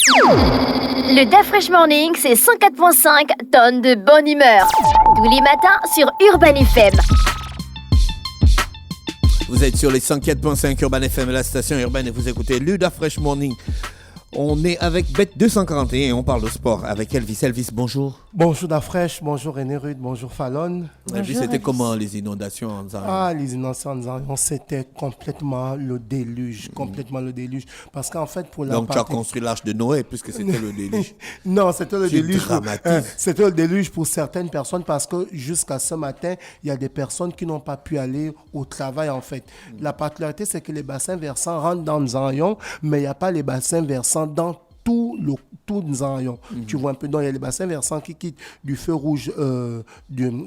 Le DAF Fresh Morning, c'est 104.5 tonnes de bonne humeur. Tous les matins sur Urban FM. Vous êtes sur les 104.5 Urban FM, la station urbaine, et vous écoutez le DAF Fresh Morning. On est avec Bet 241 et on parle de sport avec Elvis. Elvis, bonjour. Bonjour Dafresh, bonjour René Rude, bonjour Fallon. Elvis, c'était comment les inondations en Zaire? Les inondations en Zaire, c'était complètement le déluge, Parce qu'en fait, pour la Donc tu as construit l'arche de Noé puisque c'était le déluge. Non, c'était le déluge. C'était le déluge pour certaines personnes parce que jusqu'à ce matin, il y a des personnes qui n'ont pas pu aller au travail en fait. La particularité, c'est que les bassins versants rentrent dans Nzayon, mais il n'y a pas les bassins versants dans tout Nzayon. Tu vois un peu, donc il y a les bassins versants qui quittent du feu rouge de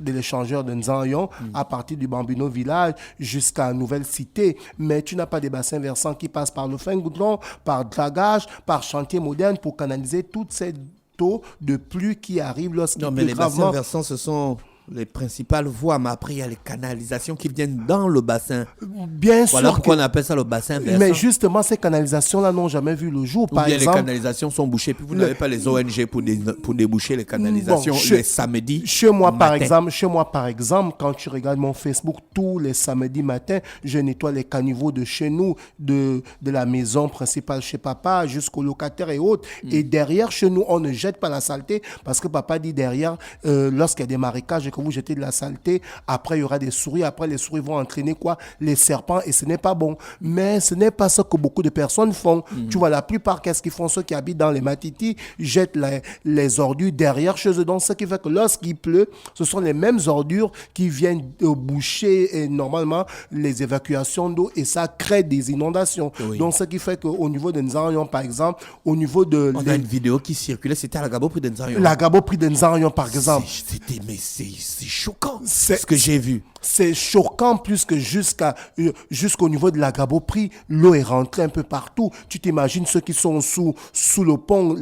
l'échangeur de Nzayon à partir du Bambino village jusqu'à Nouvelle Cité. Mais tu n'as pas des bassins versants qui passent par le Fingoudron, par Dragage, par Chantier Moderne pour canaliser toutes ces eaux de pluie qui arrivent lorsqu'il pleut gravement. Non, mais les bassins versants, ce sont les principales voies, mais après il y a les canalisations qui viennent dans le bassin. Bien sûr. Voilà pourquoi on appelle ça le bassin versant. Mais justement, ces canalisations-là n'ont jamais vu le jour. Par exemple, les canalisations sont bouchées, puis vous n'avez pas les ONG pour déboucher les canalisations les samedis. Chez moi, par exemple, quand tu regardes mon Facebook, tous les samedis matins, je nettoie les caniveaux de chez nous, de la maison principale chez papa, jusqu'aux locataires et autres. Et derrière, chez nous, on ne jette pas la saleté, parce que papa dit derrière, lorsqu'il y a des marécages, que vous jetez de la saleté, après il y aura des souris, après les souris vont entraîner les serpents, et ce n'est pas bon. Mais ce n'est pas ce que beaucoup de personnes font. Tu vois, la plupart, qu'est-ce qu'ils font? Ceux qui habitent dans les Matitis jettent les ordures derrière chez eux. Donc, ce qui fait que lorsqu'il pleut, ce sont les mêmes ordures qui viennent boucher normalement les évacuations d'eau, et ça crée des inondations. Oui. Donc, ce qui fait qu'au niveau de Nzayon, par exemple, au niveau de... On a une vidéo qui circulait, c'était à la Gabo Prix de Nzayon. La Gabo Prix de Nzayon, par exemple. C'est choquant, c'est ce que j'ai vu. C'est choquant plus que jusqu'au niveau de la Gabo Prix, l'eau est rentrée un peu partout. Tu t'imagines ceux qui sont sous le pont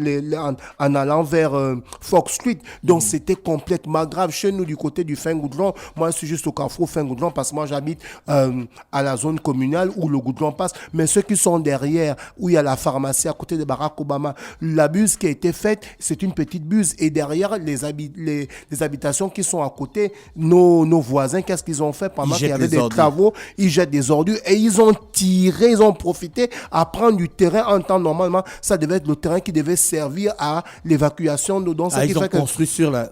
en allant vers Fox Street. Donc c'était complètement grave. Chez nous, du côté du Fingoudron, moi je suis juste au carrefour Fingoudron parce que moi j'habite à la zone communale où le goudron passe. Mais ceux qui sont derrière, où il y a la pharmacie à côté de Barack Obama, la buse qui a été faite, c'est une petite buse. Et derrière, les habitations qui sont à côté, nos voisins, qu'est-ce qu'ils ont fait pendant qu'il y avait des travaux? Ils jettent des ordures et ils ont profité à prendre du terrain en temps normalement. Ça devait être le terrain qui devait servir à l'évacuation d'eau.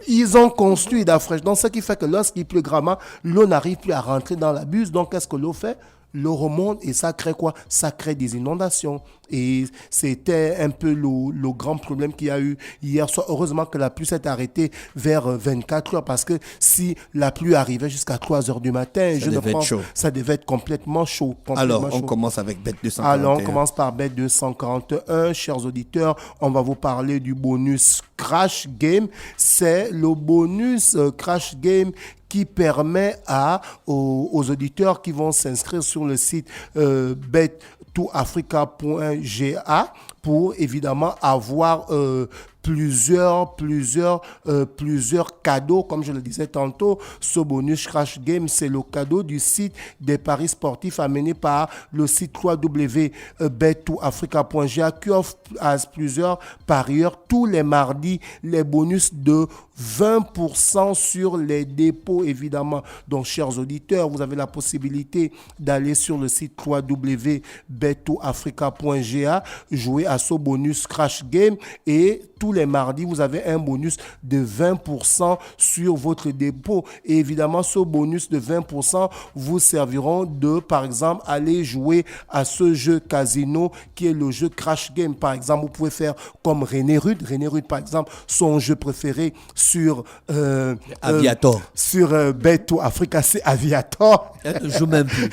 Ils ont construit d'afresh. Donc, ce qui fait que lorsqu'il pleut gravement, l'eau n'arrive plus à rentrer dans la buse. Donc, qu'est-ce que l'eau fait? L'eau remonte et ça crée quoi? Ça crée des inondations. Et c'était un peu le grand problème qu'il y a eu hier soir. Heureusement que la pluie s'est arrêtée vers 24 heures parce que si la pluie arrivait jusqu'à 3 heures du matin, ça devait être complètement chaud. On commence avec Bet 241. Alors, on commence par Bet 241. Chers auditeurs, on va vous parler du bonus Crash Game. C'est le bonus Crash Game qui permet aux auditeurs qui vont s'inscrire sur le site bet2africa.ga pour évidemment avoir plusieurs cadeaux. Comme je le disais tantôt, ce bonus Crash Game, c'est le cadeau du site des paris sportifs amené par le site www.bet2africa.ga qui offre à plusieurs parieurs tous les mardis les bonus de 20% sur les dépôts, évidemment. Donc, chers auditeurs, vous avez la possibilité d'aller sur le site www.bet2africa.ga, jouer à ce bonus Crash Game et tous les mardis, vous avez un bonus de 20% sur votre dépôt. Et évidemment, ce bonus de 20% vous serviront de, par exemple, aller jouer à ce jeu casino qui est le jeu Crash Game. Par exemple, vous pouvez faire comme René Rude. René Rude, par exemple, son jeu préféré sur Aviator. Sur Bet2Africa, c'est Aviator. Je joue même plus.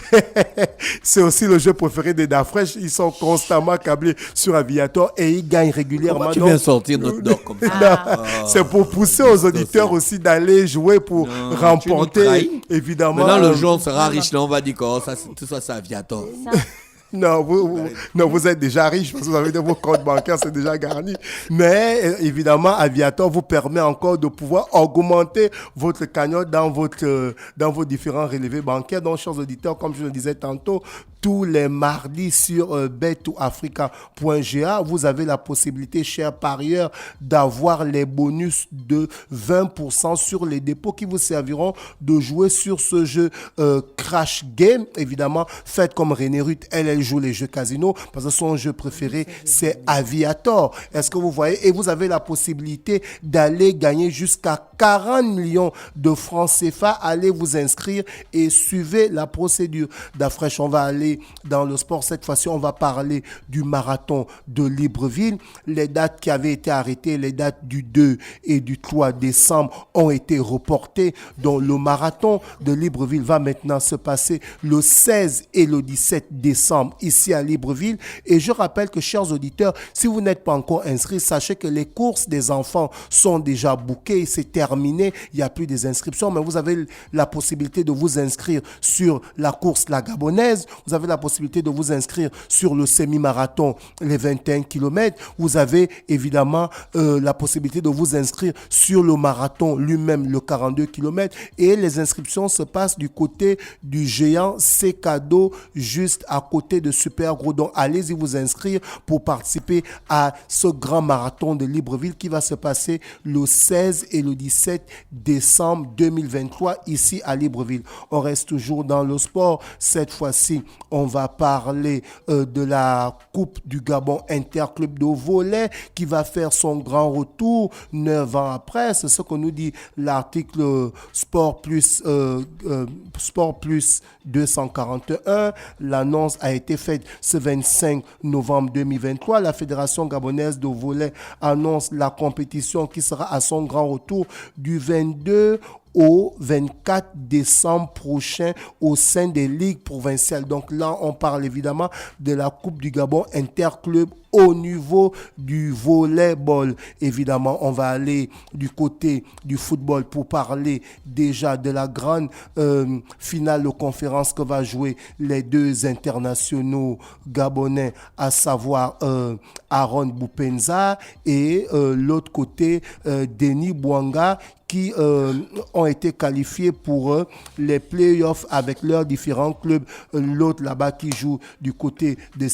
C'est aussi le jeu préféré des Dafresh. Ils sont constamment câblés sur Aviator et ils gagnent régulièrement. Comment tu viens sortir notre dog comme ça? C'est pour pousser aux auditeurs aussi d'aller jouer pour remporter, évidemment. Maintenant, le jour on sera riche, là, on va dire que tout ça, c'est Aviator. Non, vous êtes déjà riche parce que vous avez vos comptes bancaires, c'est déjà garni. Mais évidemment, Aviator vous permet encore de pouvoir augmenter votre cagnotte dans vos différents relevés bancaires. Donc, chers auditeurs, comme je le disais tantôt, tous les mardis sur bettoafrica.ga. Vous avez la possibilité, chers parieurs, d'avoir les bonus de 20% sur les dépôts qui vous serviront de jouer sur ce jeu Crash Game. Évidemment, faites comme René Ruth, elle joue les jeux casino parce que son jeu préféré, c'est Aviator. Est-ce que vous voyez? Et vous avez la possibilité d'aller gagner jusqu'à 40 millions de francs CFA. Allez vous inscrire et suivez la procédure. D'Afresh, on va aller dans le sport. Cette fois-ci, on va parler du marathon de Libreville. Les dates qui avaient été arrêtées, les dates du 2 et du 3 décembre ont été reportées. Donc, le marathon de Libreville va maintenant se passer le 16 et le 17 décembre ici à Libreville. Et je rappelle que, chers auditeurs, si vous n'êtes pas encore inscrits, sachez que les courses des enfants sont déjà bookées. C'est terminé. Il n'y a plus des inscriptions, mais vous avez la possibilité de vous inscrire sur la course La Gabonaise. Vous avez la possibilité de vous inscrire sur le semi-marathon, les 21 km. Vous avez évidemment la possibilité de vous inscrire sur le marathon lui-même, le 42 km. Et les inscriptions se passent du côté du géant C-Cadeau, juste à côté de Super Gros. Donc, allez-y vous inscrire pour participer à ce grand marathon de Libreville qui va se passer le 16 et le 17 décembre 2023 ici à Libreville. On reste toujours dans le sport. Cette fois-ci, on va parler de la Coupe du Gabon Interclub de volley qui va faire son grand retour 9 ans après. C'est ce que nous dit l'article Sport Plus 241. L'annonce a été faite ce 25 novembre 2023. La Fédération gabonaise de volley annonce la compétition qui sera à son grand retour du 22 au 24 décembre prochain au sein des ligues provinciales. Donc là, on parle évidemment de la Coupe du Gabon Interclub au niveau du volleyball. Évidemment, on va aller du côté du football pour parler déjà de la grande finale de conférence que va jouer les deux internationaux gabonais, à savoir Aaron Boupenza et l'autre côté Denis Bouanga, qui ont été qualifiés pour les playoffs avec leurs différents clubs. L'autre là-bas qui joue du côté de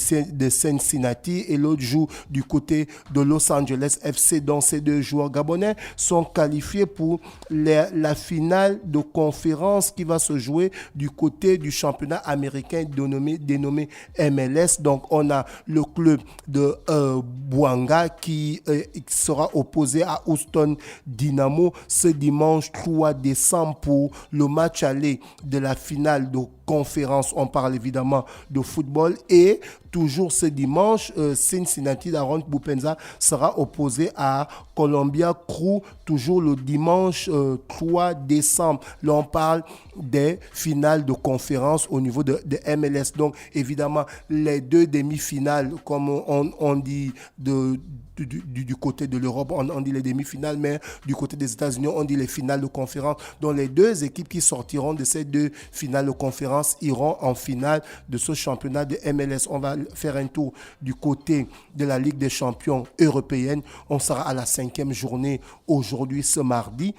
Cincinnati et l'autre joue du côté de Los Angeles FC. Donc ces deux joueurs gabonais sont qualifiés pour la finale de conférence qui va se jouer du côté du championnat américain dénommé MLS. Donc on a le club de Bouanga qui sera opposé à Houston Dynamo ce dimanche 3 décembre pour le match aller de la finale de conférence. On parle évidemment de football et toujours ce dimanche, Cincinnati d'Aaron Boupenza sera opposé à Columbia Crew, toujours le dimanche 3 décembre. Là, on parle des finales de conférence au niveau de MLS. Donc, évidemment, les deux demi-finales, comme on dit du côté de l'Europe, on dit les demi-finales, mais du côté des États-Unis, on dit les finales de conférence. Donc, les deux équipes qui sortiront de ces deux finales de conférence iront en finale de ce championnat de MLS. On va faire un tour du côté de la Ligue des champions européenne. On sera à la 5e journée aujourd'hui, ce mardi.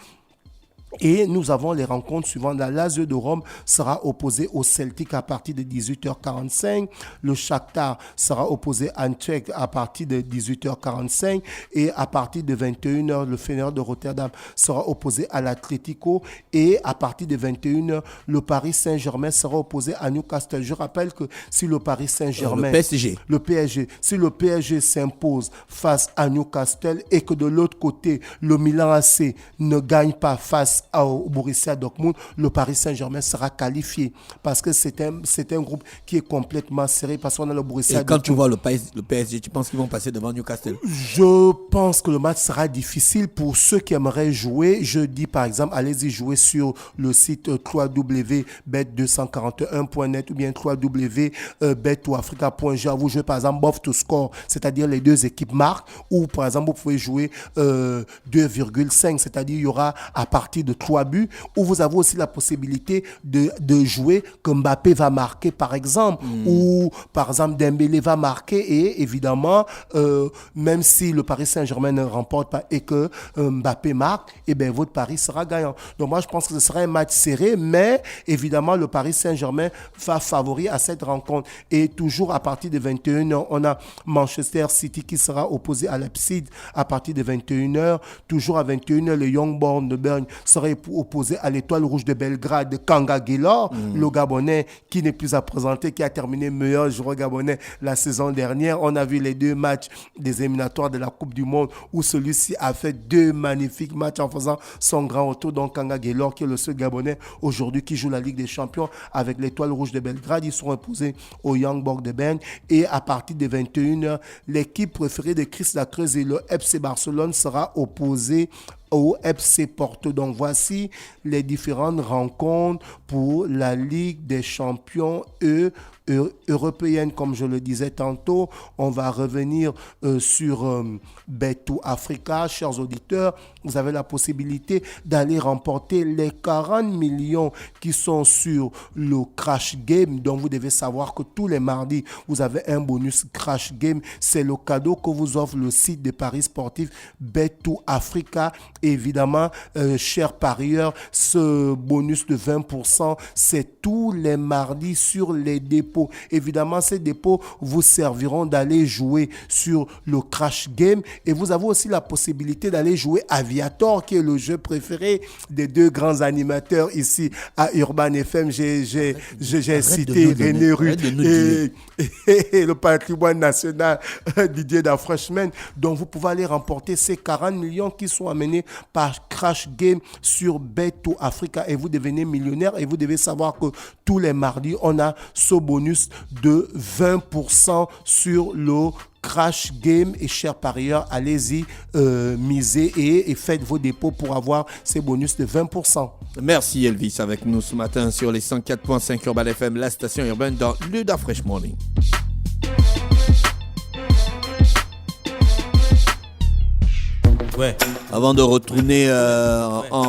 Et nous avons les rencontres suivantes. La Lazio de Rome sera opposé au Celtic à partir de 18h45. Le Shakhtar sera opposé à Antwerp à partir de 18h45. Et à partir de 21h, le Feyenoord de Rotterdam sera opposé à l'Atlético. Et à partir de 21h, le Paris Saint-Germain sera opposé à Newcastle. Je rappelle que si le Paris Saint-Germain... Le PSG. Si le PSG s'impose face à Newcastle et que de l'autre côté, le Milan AC ne gagne pas face au Borussia Dortmund, le Paris Saint-Germain sera qualifié parce que c'est un groupe qui est complètement serré parce qu'on a le Borussia Dortmund. Et quand tu vois le PSG, tu penses qu'ils vont passer devant Newcastle? Je pense que le match sera difficile pour ceux qui aimeraient jouer. Je dis par exemple, allez-y jouer sur le site www.bet241.net ou bien www.bettoafrica.ga. Vous jouez par exemple both to score, c'est-à-dire les deux équipes marquent, ou par exemple vous pouvez jouer 2,5, c'est-à-dire il y aura à partir de 3 buts, où vous avez aussi la possibilité de jouer que Mbappé va marquer, par exemple, ou par exemple Dembélé va marquer, et évidemment, même si le Paris Saint-Germain ne remporte pas et que Mbappé marque, eh bien, votre Paris sera gagnant. Donc moi, je pense que ce sera un match serré, mais évidemment, le Paris Saint-Germain va favori à cette rencontre. Et toujours à partir de 21h, on a Manchester City qui sera opposé à Leipzig à partir de 21h. Toujours à 21h, le Young Boys de Berne sera opposé à l'Étoile Rouge de Belgrade de Kanga Guélor, le Gabonais qui n'est plus à présenter, qui a terminé meilleur joueur gabonais la saison dernière. On a vu les 2 matchs des éliminatoires de la Coupe du Monde où celui-ci a fait 2 magnifiques matchs en faisant son grand retour. Donc Kanga Guélor, qui est le seul Gabonais aujourd'hui qui joue la Ligue des Champions avec l'Étoile Rouge de Belgrade, ils seront opposés au Young Boys de Berne. Et à partir de 21h, l'équipe préférée de Chris Lacreuse et le FC Barcelone sera opposée au FC Porto. Donc voici les différentes rencontres pour la Ligue des Champions européenne. Comme je le disais tantôt, on va revenir sur Bet2 Africa. Chers auditeurs, vous avez la possibilité d'aller remporter les 40 millions qui sont sur le Crash Game. Donc vous devez savoir que tous les mardis, vous avez un bonus Crash Game. C'est le cadeau que vous offre le site de paris sportifs Bet2 Africa. Évidemment, chers parieurs, ce bonus de 20%, c'est tous les mardis sur les dépôts. Évidemment, ces dépôts vous serviront d'aller jouer sur le Crash Game, et vous avez aussi la possibilité d'aller jouer Aviator, qui est le jeu préféré des 2 grands animateurs ici à Urban FM. J'ai cité René Rue et le patrimoine national Didier Dafreshman. Donc, vous pouvez aller remporter ces 40 millions qui sont amenés par Crash Game sur Bet2 Africa, et vous devenez millionnaire. Et vous devez savoir que tous les mardis, on a ce bonus de 20% sur le Crash Game. Et chers parieurs, allez-y, misez et faites vos dépôts pour avoir ces bonus de 20%. Merci Elvis avec nous ce matin sur les 104.5 Urban FM, la station urbaine dans Luda Fresh Morning. Ouais. Avant de retourner en